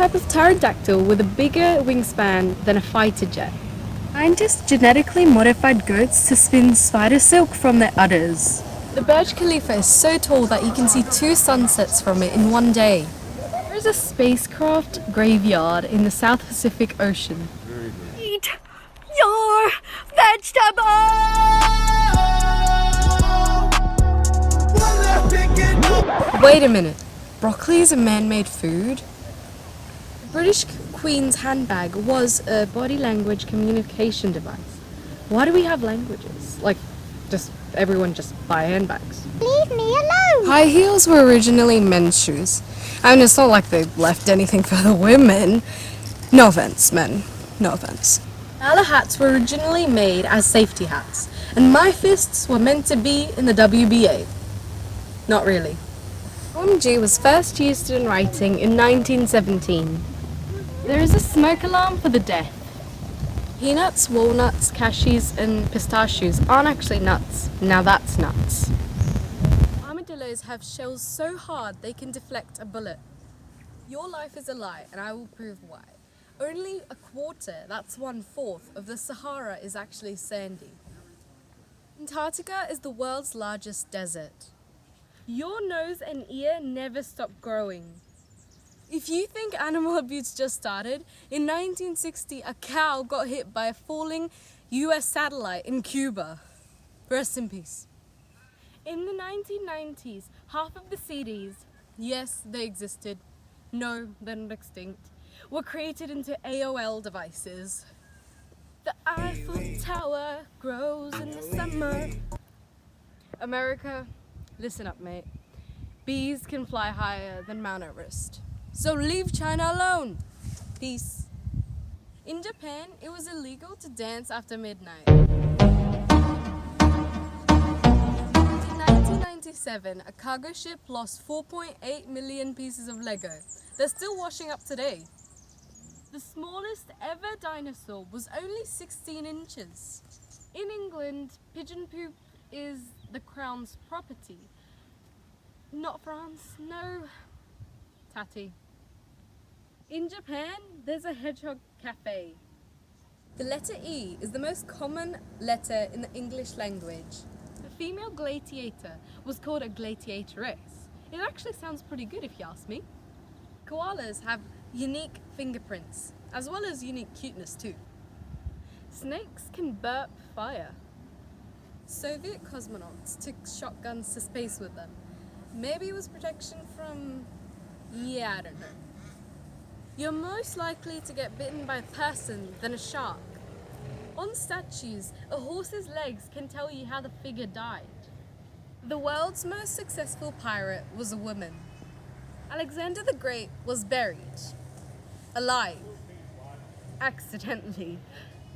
type of pterodactyl with a bigger wingspan than a fighter jet. Scientists genetically modified goats to spin spider silk from their udders. The Burj Khalifa is so tall that you can see 2 sunsets from it in one day. There is a spacecraft graveyard in the South Pacific Ocean. Eat your vegetables! Wait a minute. Broccoli is a man-made food? The British Queen's handbag was a body language communication device. Why do we have languages? Like, everyone just buy handbags. Leave me alone! High heels were originally men's shoes. I mean, it's not like they left anything for the women. No offense, men. No offense. Fowler hats were originally made as safety hats, and my fists were meant to be in the WBA. Not really. OMG was first used in writing in 1917. There is a smoke alarm for the deaf. Peanuts, walnuts, cashews, and pistachios aren't actually nuts. Now that's nuts. Armadillos have shells so hard they can deflect a bullet. Your life is a lie, and I will prove why. Only a quarter, that's 1/4, of the Sahara is actually sandy. Antarctica is the world's largest desert. Your nose and ear never stop growing. If you think animal abuse just started, in 1960 a cow got hit by a falling US satellite in Cuba. Rest in peace. In the 1990s, half of the CDs, yes, they existed, no, they're not extinct, were created into AOL devices. The Eiffel Tower grows in the summer. America, listen up, mate. Bees can fly higher than Mount Everest. So leave China alone. Peace. In Japan, it was illegal to dance after midnight. In 1997, a cargo ship lost 4.8 million pieces of Lego. They're still washing up today. The smallest ever dinosaur was only 16 inches. In England, pigeon poop is the Crown's property. Not France, no. Tatty. In Japan, there's a hedgehog cafe. The letter E is the most common letter in the English language. The female gladiator was called a gladiatoress. It actually sounds pretty good if you ask me. Koalas have unique fingerprints, as well as unique cuteness too. Snakes can burp fire. Soviet cosmonauts took shotguns to space with them. Maybe it was protection from... yeah, I don't know. You're most likely to get bitten by a person than a shark. On statues, a horse's legs can tell you how the figure died. The world's most successful pirate was a woman. Alexander the Great was buried. Alive. Accidentally.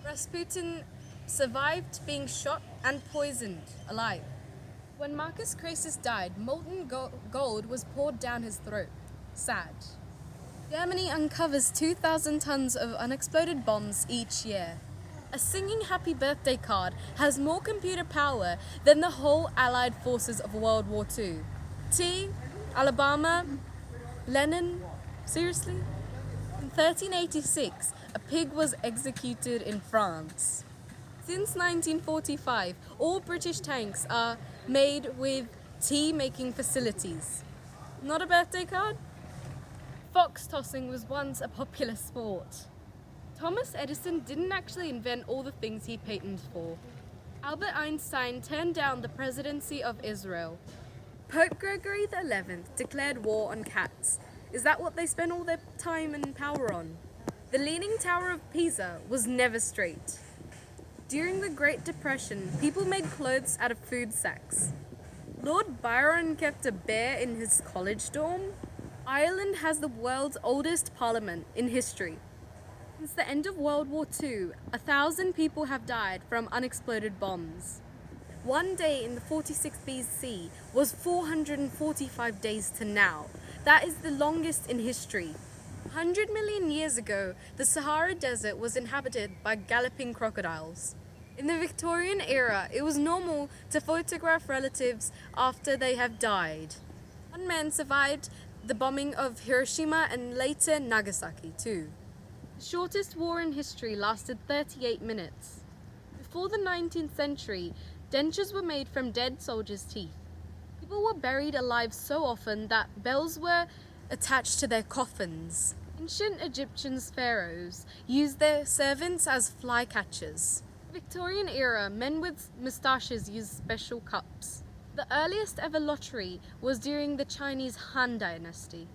Rasputin survived being shot and poisoned. Alive. When Marcus Croesus died, molten gold was poured down his throat. Sad. Germany uncovers 2,000 tons of unexploded bombs each year. A singing happy birthday card has more computer power than the whole Allied forces of World War II. T, Alabama, Lenin, seriously? In 1386, a pig was executed in France. Since 1945, all British tanks are made with tea-making facilities. Not a birthday card? Fox tossing was once a popular sport. Thomas Edison didn't actually invent all the things he patented for. Albert Einstein turned down the presidency of Israel. Pope Gregory XI declared war on cats. Is that what they spent all their time and power on? The Leaning Tower of Pisa was never straight. During the Great Depression, people made clothes out of food sacks. Lord Byron kept a bear in his college dorm. Ireland has the world's oldest parliament in history. Since the end of World War II, 1,000 people have died from unexploded bombs. One day in the 46 BC was 445 days to now. That is the longest in history. 100 million years ago, the Sahara Desert was inhabited by galloping crocodiles. In the Victorian era, it was normal to photograph relatives after they have died. One man survived the bombing of Hiroshima and later Nagasaki too. The shortest war in history lasted 38 minutes. Before the 19th century, dentures were made from dead soldiers' teeth. People were buried alive so often that bells were attached to their coffins. Ancient Egyptian pharaohs used their servants as flycatchers. In the Victorian era, men with moustaches used special cups. The earliest ever lottery was during the Chinese Han Dynasty.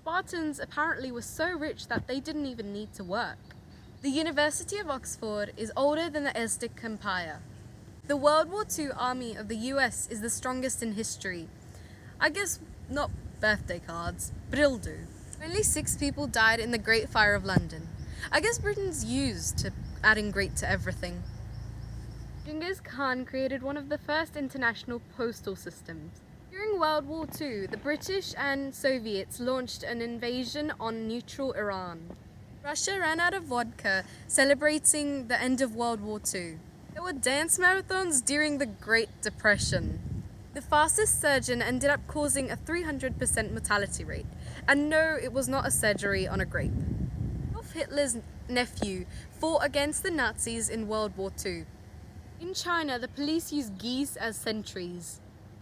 Spartans apparently were so rich that they didn't even need to work. The University of Oxford is older than the Aztec Empire. The World War II Army of the US is the strongest in history. I guess not birthday cards, but it'll do. Only 6 people died in the Great Fire of London. I guess Britain's used to adding great to everything. Genghis Khan created one of the first international postal systems. During World War II, the British and Soviets launched an invasion on neutral Iran. Russia ran out of vodka, celebrating the end of World War II. There were dance marathons during the Great Depression. The fastest surgeon ended up causing a 300% mortality rate. And no, it was not a surgery on a grape. Adolf Hitler's nephew fought against the Nazis in World War II. In China, the police use geese as sentries.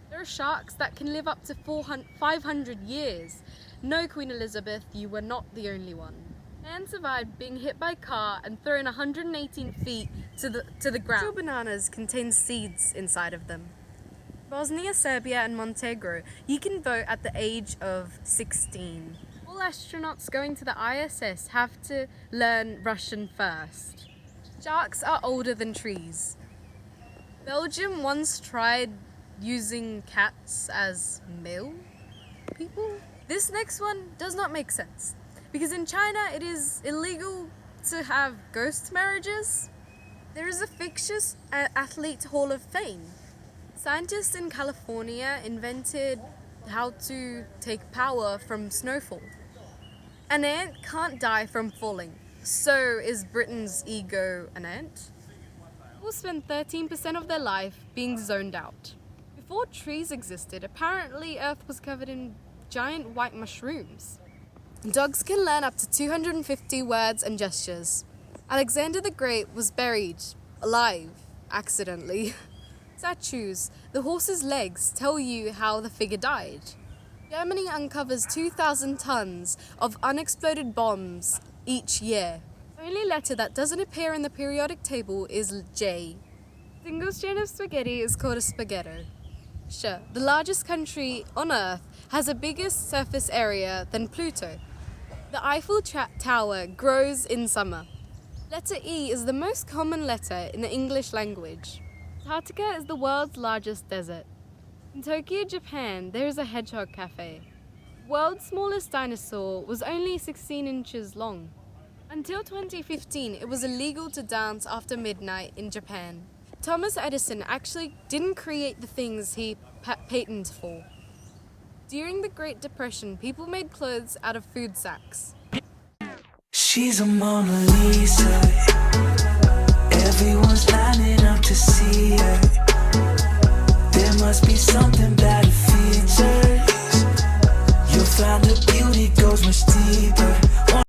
There are sharks that can live up to 500 years. No, Queen Elizabeth, you were not the only one. Man survived being hit by a car and thrown 118 feet to the ground. Actual bananas contain seeds inside of them. Bosnia, Serbia and Montenegro, you can vote at the age of 16. All astronauts going to the ISS have to learn Russian first. Sharks are older than trees. Belgium once tried using cats as male people. This next one does not make sense. Because in China, it is illegal to have ghost marriages. There is a fictitious athlete hall of fame. Scientists in California invented how to take power from snowfall. An ant can't die from falling. So is Britain's ego an ant? People spend 13% of their life being zoned out. Before trees existed, apparently Earth was covered in giant white mushrooms. Dogs can learn up to 250 words and gestures. Alexander the Great was buried, alive, accidentally. Statues, the horse's legs, tell you how the figure died. Germany uncovers 2,000 tons of unexploded bombs each year. The only letter that doesn't appear in the periodic table is J. Single strand of spaghetti is called a spaghetto. Sure, the largest country on Earth has a bigger surface area than Pluto. The Eiffel Tower grows in summer. Letter E is the most common letter in the English language. Antarctica is the world's largest desert. In Tokyo, Japan, there is a hedgehog cafe. World's smallest dinosaur was only 16 inches long. Until 2015, it was illegal to dance after midnight in Japan. Thomas Edison actually didn't create the things he patented for. During the Great Depression, people made clothes out of food sacks. She's a Mona Lisa. Everyone's lining up to see her. There must be something about her features. You'll find her beauty goes much deeper.